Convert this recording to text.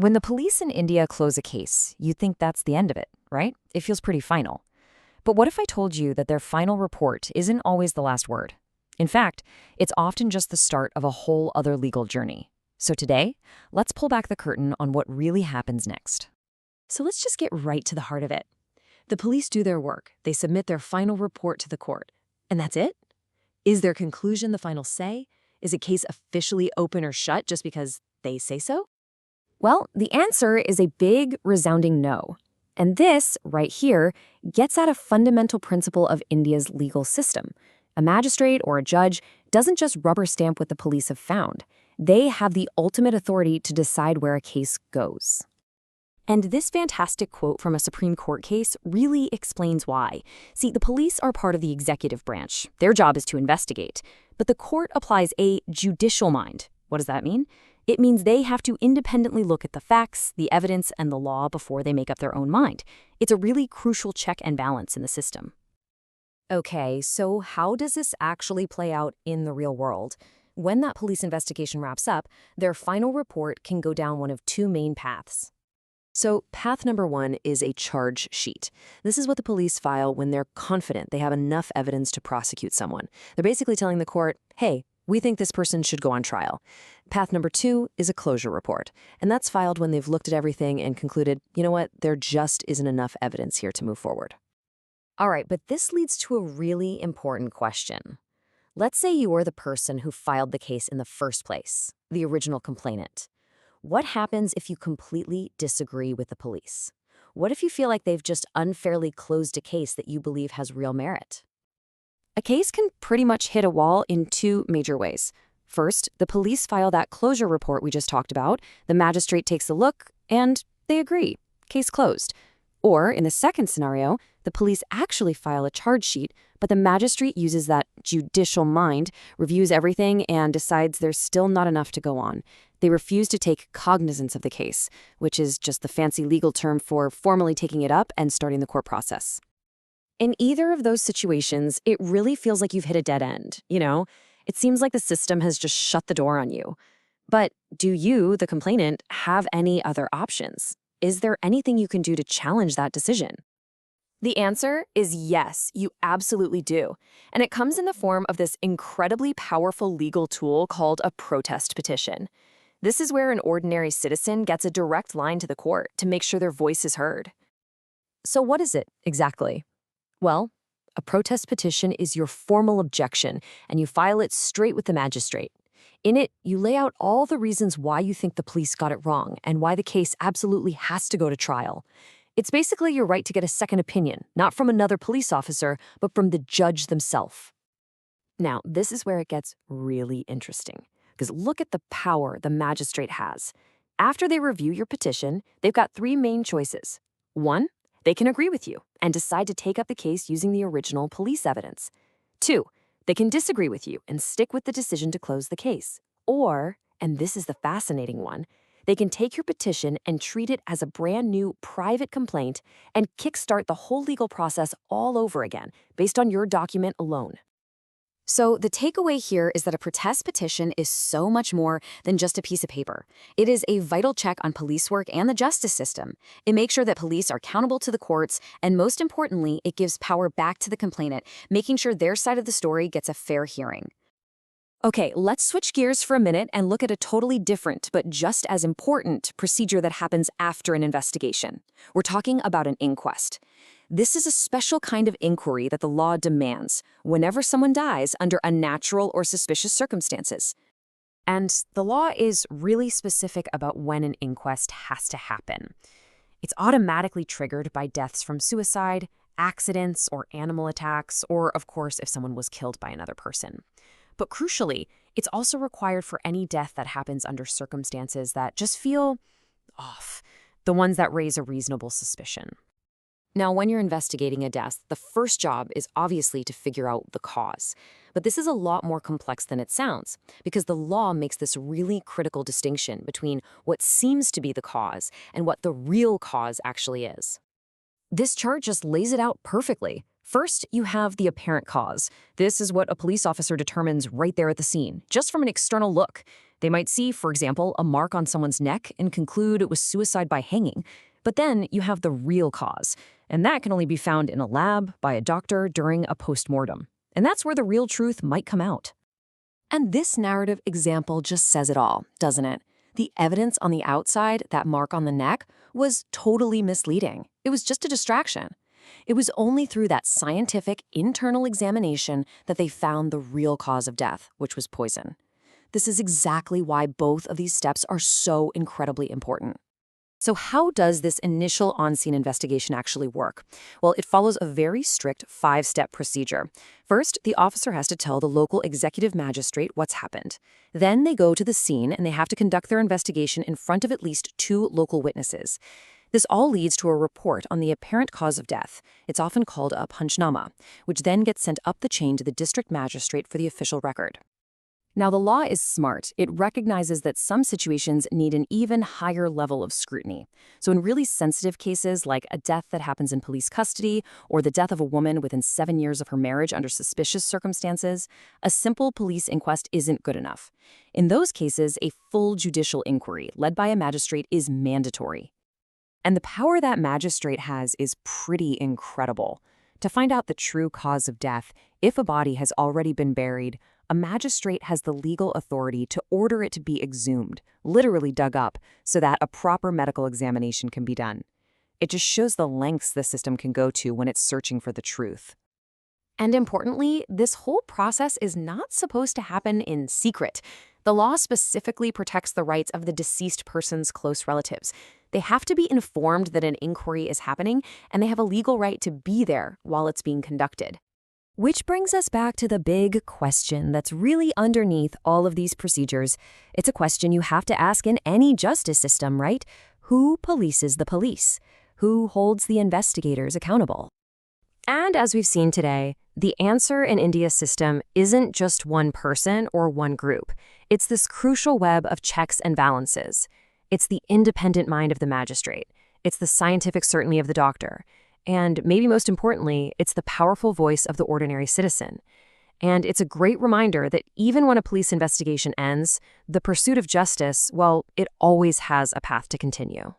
When the police in India close a case, you think that's the end of it, right? It feels pretty final. But what if I told you that their final report isn't always the last word? In fact, it's often just the start of a whole other legal journey. So today, let's pull back the curtain on what really happens next. So let's just get right to the heart of it. The police do their work. They submit their final report to the court. And that's it? Is their conclusion the final say? Is a case officially open or shut just because they say so? Well, the answer is a big, resounding no. And this, right here, gets at a fundamental principle of India's legal system. A magistrate or a judge doesn't just rubber stamp what the police have found. They have the ultimate authority to decide where a case goes. And this fantastic quote from a Supreme Court case really explains why. See, the police are part of the executive branch. Their job is to investigate. But the court applies a judicial mind. What does that mean? It means they have to independently look at the facts, the evidence, and the law before they make up their own mind. It's a really crucial check and balance in the system. Okay, so how does this actually play out in the real world? When that police investigation wraps up, their final report can go down one of two main paths. So path number one is a charge sheet. This is what the police file when they're confident they have enough evidence to prosecute someone. They're basically telling the court, hey, we think this person should go on trial. Path number two is a closure report, and that's filed when they've looked at everything and concluded, you know what, there just isn't enough evidence here to move forward. All right, but this leads to a really important question. Let's say you were the person who filed the case in the first place, the original complainant. What happens if you completely disagree with the police? What if you feel like they've just unfairly closed a case that you believe has real merit? A case can pretty much hit a wall in two major ways. First, the police file that closure report we just talked about, the magistrate takes a look, and they agree. Case closed. Or, in the second scenario, the police actually file a charge sheet, but the magistrate uses that judicial mind, reviews everything, and decides there's still not enough to go on. They refuse to take cognizance of the case, which is just the fancy legal term for formally taking it up and starting the court process. In either of those situations, it really feels like you've hit a dead end, you know? It seems like the system has just shut the door on you. But do you, the complainant, have any other options? Is there anything you can do to challenge that decision? The answer is yes, you absolutely do. And it comes in the form of this incredibly powerful legal tool called a protest petition. This is where an ordinary citizen gets a direct line to the court to make sure their voice is heard. So what is it exactly? Well, a protest petition is your formal objection, and you file it straight with the magistrate. In it, you lay out all the reasons why you think the police got it wrong and why the case absolutely has to go to trial. It's basically your right to get a second opinion, not from another police officer, but from the judge themselves. Now, this is where it gets really interesting, because look at the power the magistrate has. After they review your petition, they've got three main choices. 1, they can agree with you and decide to take up the case using the original police evidence. 2, they can disagree with you and stick with the decision to close the case. Or, and this is the fascinating one, they can take your petition and treat it as a brand new private complaint and kickstart the whole legal process all over again based on your document alone. So the takeaway here is that a protest petition is so much more than just a piece of paper. It is a vital check on police work and the justice system. It makes sure that police are accountable to the courts, and most importantly, it gives power back to the complainant, making sure their side of the story gets a fair hearing. Okay, let's switch gears for a minute and look at a totally different but just as important procedure that happens after an investigation. We're talking about an inquest. This is a special kind of inquiry that the law demands whenever someone dies under unnatural or suspicious circumstances. And the law is really specific about when an inquest has to happen. It's automatically triggered by deaths from suicide, accidents, or animal attacks, or, of course, if someone was killed by another person. But crucially, it's also required for any death that happens under circumstances that just feel off, the ones that raise a reasonable suspicion. Now, when you're investigating a death, the first job is obviously to figure out the cause. But this is a lot more complex than it sounds, because the law makes this really critical distinction between what seems to be the cause and what the real cause actually is. This chart just lays it out perfectly. First, you have the apparent cause. This is what a police officer determines right there at the scene, just from an external look. They might see, for example, a mark on someone's neck and conclude it was suicide by hanging. But then you have the real cause, and that can only be found in a lab, by a doctor, during a postmortem. And that's where the real truth might come out. And this narrative example just says it all, doesn't it? The evidence on the outside, that mark on the neck, was totally misleading. It was just a distraction. It was only through that scientific internal examination that they found the real cause of death, which was poison. This is exactly why both of these steps are so incredibly important. So how does this initial on-scene investigation actually work? Well, it follows a very strict 5-step procedure. First, the officer has to tell the local executive magistrate what's happened. Then they go to the scene and they have to conduct their investigation in front of at least 2 local witnesses. This all leads to a report on the apparent cause of death. It's often called a panchnama, which then gets sent up the chain to the district magistrate for the official record. Now, the law is smart. It recognizes that some situations need an even higher level of scrutiny. So in really sensitive cases, like a death that happens in police custody or the death of a woman within 7 years of her marriage under suspicious circumstances, a simple police inquest isn't good enough. In those cases, a full judicial inquiry led by a magistrate is mandatory. And the power that magistrate has is pretty incredible. To find out the true cause of death, if a body has already been buried, a magistrate has the legal authority to order it to be exhumed, literally dug up, so that a proper medical examination can be done. It just shows the lengths the system can go to when it's searching for the truth. And importantly, this whole process is not supposed to happen in secret. The law specifically protects the rights of the deceased person's close relatives. They have to be informed that an inquiry is happening, and they have a legal right to be there while it's being conducted. Which brings us back to the big question that's really underneath all of these procedures. It's a question you have to ask in any justice system, right? Who polices the police? Who holds the investigators accountable? And as we've seen today, the answer in India's system isn't just one person or one group. It's this crucial web of checks and balances. It's the independent mind of the magistrate. It's the scientific certainty of the doctor. And maybe most importantly, it's the powerful voice of the ordinary citizen. And it's a great reminder that even when a police investigation ends, the pursuit of justice, well, it always has a path to continue.